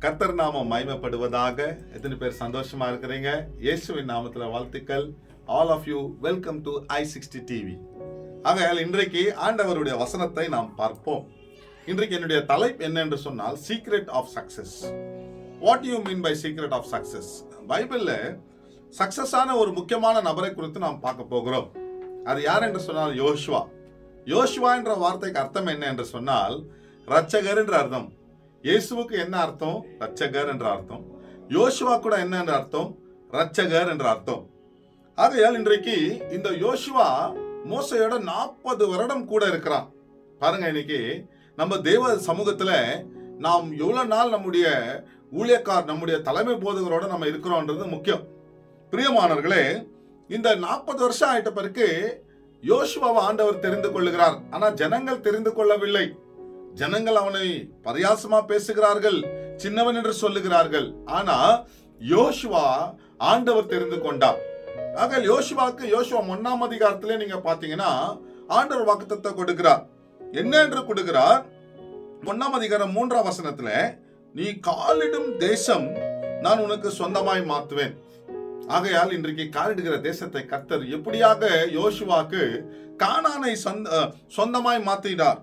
கர்த்தர் நாமம் மகிமைப்படுவதாக. எத்தனை பேர் சந்தோஷமா இருக்கிறீங்க? இயேசுவின் நாமத்துல வாழ்த்துக்கள். All of you welcome to i60 TV. ஆகையால் இன்றைக்கு ஆண்டவருடைய வசனத்தை நாம் பார்ப்போம். இன்றைக்கு என்னுடைய தலைப்பு என்ன என்று சொன்னால் secret of success. What you mean by secret of success? பைபிள்ல சக்சஸான ஒரு முக்கியமான நபரை குறித்து நாம் பார்க்க போகிறோம். அது யார் என்று சொன்னால் யோசுவா. யோசுவா என்ற வார்த்தைக்கு அர்த்தம் என்ன என்று சொன்னால் ரட்சகர் என்ற அர்த்தம். இயேசுவுக்கு என்ன அர்த்தம்? ரட்சகர் என்ற அர்த்தம். யோசுவா கூட என்ன என்ற அர்த்தம்? ரட்சகர் என்ற அர்த்தம். ஆகையால் இன்றைக்கு இந்த யோசுவா மோசையோட 40 வருடம் கூட இருக்கிறான். பாருங்க, இன்னைக்கு நம்ம தேவ சமூகத்துல நாம் எவ்வளவு நாள் நம்முடைய ஊழியக்கார், நம்முடைய தலைமை போதகரோட நம்ம இருக்கிறோம்ன்றது முக்கியம். பிரியமானவர்களே, இந்த 40 வருஷம் ஆயிட்ட பிறகு யோசுவாவை ஆண்டவர் தெரிந்து கொள்ளுகிறார். ஆனா ஜனங்கள் தெரிந்து கொள்ளவில்லை. ஜனங்கள் அவனை பரியாசமா பேசுகிறார்கள், சின்னவன் என்று சொல்லுகிறார்கள். ஆனா யோசுவா ஆண்டவர் தெரிந்து கொண்டார். ஆக யோசுவாக்கு யோசுவா 1ஆம் அதிகாரத்திலே நீங்க பாத்தீங்கன்னா ஆண்டவர் வாக்குத்தத்தம் கொடுக்கிறார். என்ன என்று கொடுக்கிறார்? 1ஆம் அதிகாரம் 3ஆம் வசனத்துல, நீ காலிடும் தேசம் நான் உனக்கு சொந்தமாய் மாத்துவேன். ஆகையால் இன்றைக்கு காலிடுகிற தேசத்தை கர்த்தர் எப்படியாக யோசுவாக்கு கானானை சொந்தமாய் மாத்தினார்.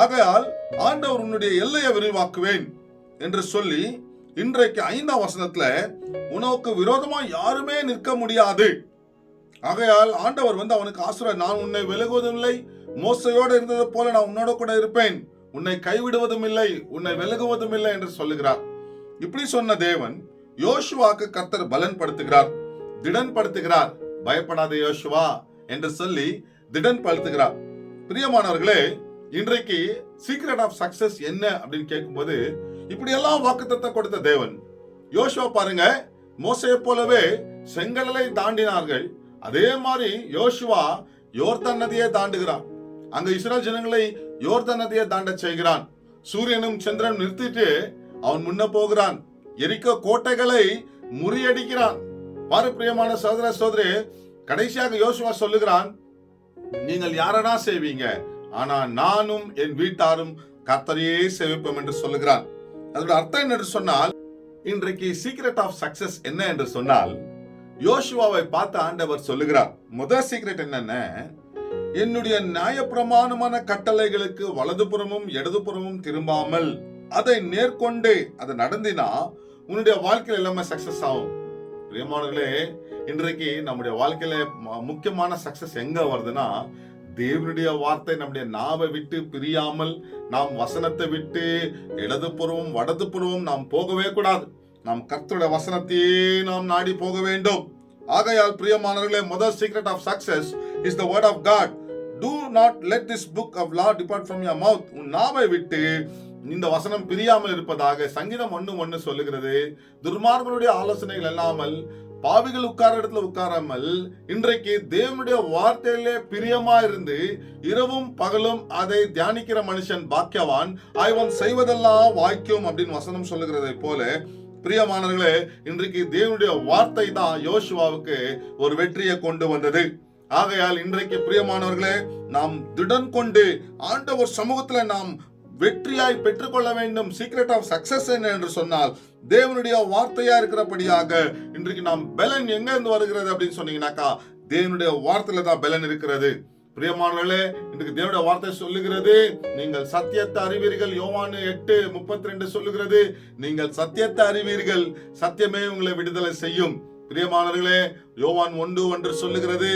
ஆகையால் ஆண்டவர் உன்னுடைய எல்லையை விரிவாக்குவேன் என்று சொல்லி இன்றைக்கு 5ஆம் வசனத்துல உனக்கு விரோதமா யாருமே நிற்க முடியாது. ஆகையால் ஆண்டவர் அவனுக்கு ஆசீர்வாதம், நான் உன்னை விலகுவதும் இல்லை, மோசையோடு இருந்தது போல நான் உன்னோட கூட இருப்பேன், உன்னை கைவிடுவதும் இல்லை, உன்னை விலகுவதும் இல்லை என்று சொல்லுகிறார். இப்படி சொன்ன தேவன் யோசுவாக்கு கர்த்தர் பலன் படுத்துகிறார், திடன் படுத்துகிறார். பயப்படாத யோசுவா என்று சொல்லி திடன் படுத்துகிறார். பிரியமானவர்களே, இன்றைக்கு சீக்ரெட் ஆஃப் சக்சஸ் என்ன அப்படின்னு கேட்கும்போது, இப்படி எல்லாம் வாக்குத்தத்தம் கொடுத்த தேவன் யோசுவா பாருங்க, மோசையை போலவே செங்கடலை தாண்டினார்கள். அதே மாதிரி யோசுவா யோர்தான் நதியை தாண்டுகிறான். அங்க இஸ்ரேல் ஜனங்களை யோர்தான் நதியை தாண்ட செய்கிறான். சூரியனும் சந்திரன் நிறுத்திட்டு அவன் முன்ன போகிறான். எரிக்கோ கோட்டைகளை முறியடிக்கிறான். பாரு பிரியமான சகோதர சகோதரி, கடைசியாக யோசுவா சொல்லுகிறான், நீங்கள் யாரடா செய்வீங்க, ஆனா நானும் என் வீட்டாரும் கர்த்தரையே சேவிப்போம் என்று சொல்லுகிறான். அதோட அர்த்தம் என்ன என்று சொன்னால், இன்றைக்கு சீக்ரெட் ஆஃப் சக்சஸ் என்ன என்று சொன்னால், யோசுவாவை பார்த்து ஆண்டவர் சொல்லுகிறார், முதல் சீக்ரெட் என்னன்னா, என்னுடைய நியாயப்பிரமாணமான கட்டளைகளுக்கு வலதுபுறமும் இடதுபுறமும் திரும்பாமல் அதை நேர்கொண்டு அதை நடந்தினா உன்னுடைய வாழ்க்கையில எல்லாமே சக்சஸ் ஆகும். பிரியமானவர்களே, இன்றைக்கு நம்முடைய வாழ்க்கையில முக்கியமான சக்சஸ் எங்க வருதுன்னா, தேவனுடைய வார்த்தை நம்முடைய நாவை விட்டு பிரியாமல் நாம் வசனத்தை விட்டு இடதுபுறமும் வடதுபுறமும் நாம் போகவே கூடாது. நாம் கர்த்தருடைய வசனத்தையே நாம் நாடி போக வேண்டும். ஆகையால் பிரியமானவர்களே, முதல் secret of success is the word of God. Do not let this book of law depart from your mouth. உன் நாவை விட்டு இந்த வசனம் பிரியாமல் இருப்பதாக சங்கீதம் 1:1 சொல்லுகிறது. துர்மார்கனுடைய ஆலோசனைகள் இல்லாமல் பாவிகள் உட்கார இடத்துல உட்காராமல் இன்றைக்கு தேவனுடைய வார்த்தையிலே பிரியமா இருந்து இரவும் பகலும் அதை தியானிக்கிற மனுஷன் பாக்கியவான், அவன் செய்வதெல்லாம் வாய்க்கும் அப்படின்னு வசனம் சொல்லுகிறதை போல, பிரியமானவர்களே, இன்றைக்கு தேவனுடைய வார்த்தை தான் யோசுவாவுக்கு ஒரு வெற்றியை கொண்டு வந்தது. ஆகையால் இன்றைக்கு பிரியமானவர்களே, நாம் திடன் கொண்டு ஆண்டவர் சமூகத்துல நாம் வெற்றியாய் பெற்றுக்கொள்ள வேண்டும். சீக்ரெட் ஆஃப் சக்சஸ் என்ன என்று சொன்னால், தேவனுடைய வார்த்தையா இருக்கிறபடியாக இன்றைக்கு நாம் பலன் எங்க இருந்து வருகிறது அப்படின்னு சொன்னீங்கன்னாக்கா, தேவனுடைய வார்த்தையில தான் பலன் இருக்கிறது. பிரியமானவர்களே, இன்றைக்கு தேவனுடைய வார்த்தை சொல்லுகிறது, நீங்கள் சத்தியத்தை அறிவீர்கள். யோவான் 8:32 சொல்லுகிறது, நீங்கள் சத்தியத்தை அறிவீர்கள், சத்தியமே உங்களை விடுதலை செய்யும். பிரியமானவர்களே, யோவான் 1:1 சொல்லுகிறது,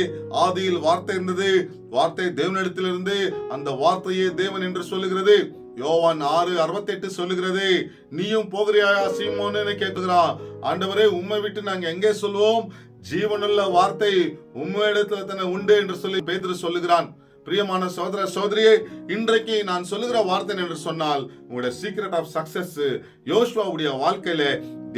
ஆதியில் வார்த்தை இருந்தது, வார்த்தை தேவனிடத்தில் இருந்து, அந்த வார்த்தையே தேவன் என்று சொல்லுகிறது. யோவான் 6:68 சொல்லுகிறது, நீயும் போகிறியா சீமோன்னு கேட்கிறான். ஆண்டவரே, உம்மை விட்டு நாங்க எங்கே சொல்வோம், ஜீவனுள்ள வார்த்தை உம்மிடத்துல தானே உண்டு என்று சொல்லி பேதுரு சொல்லுகிறான். பிரியமான சகோதர சகோதரியே, இன்றைக்கு நான் சொல்லுகிற வார்த்தை என்று சொன்னால், உங்களுடைய சீக்ரெட் ஆஃப் சக்சஸ் யோசுவாவுடைய வாழ்க்கையில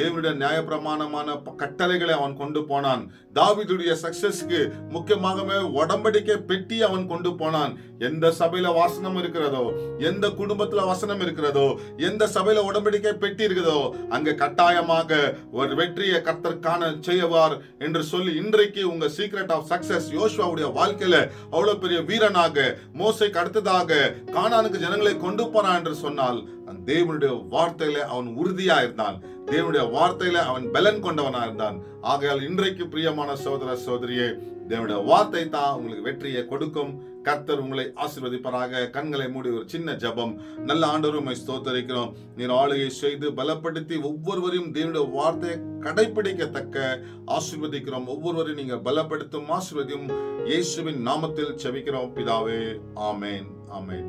தேவனுடைய நியாயப்பிரமாணமான கட்டளைகளை அவன் கொண்டு போனான். தாவீதுடைய சக்சஸ்க்கு முக்கியமாக உடன்படிக்கை பெட்டி அவன் கொண்டு போனான். எந்த சபையில வசனம் இருக்கிறதோ, எந்த குடும்பத்துல வசனம் இருக்கிறதோ, எந்த சபையில உடன்படிக்கை பெட்டி இருக்கிறதோ, அங்க கட்டாயமாக ஒரு வெற்றியை கர்த்தர் காண செய்வார் என்று சொல்லி இன்றைக்கு உங்க சீக்ரெட் ஆஃப் சக்சஸ் யோசுவாவுடைய வாழ்க்கையில அவ்வளவு பெரிய வீரனாக, மோசேக்கு அடுத்ததாக கானானுக்கு ஜனங்களை கொண்டு போனான் என்று சொன்னால் தேவனுடைய வார்த்தையில அவன் உறுதியா இருந்தான். தேவனுடைய வார்த்தையில அவன் பலன் கொண்டவனா இருந்தான். ஆகையால் இன்றைக்கு பிரியமான சகோதர சகோதரியே, தேவனுடைய வார்த்தை தான் உங்களுக்கு வெற்றியை கொடுக்கும். கர்த்தர் உங்களை ஆசீர்வதிப்பாராக. கண்களை மூடி ஒரு சின்ன ஜெபம். நல்ல ஆண்டவரே, உம்மை ஸ்தோத்திரிக்கிறோம். நீர் ஆளுகை செய்து பலப்படுத்தி ஒவ்வொருவரையும் தேவனுடைய வார்த்தையை கடைபிடிக்கத்தக்க ஆசீர்வதிக்கிறோம். ஒவ்வொருவரையும் நீங்க பலப்படுத்தும், ஆசீர்வதியும். இயேசுவின் நாமத்தில் ஜெபிக்கிறோம் பிதாவே. ஆமென், ஆமென்.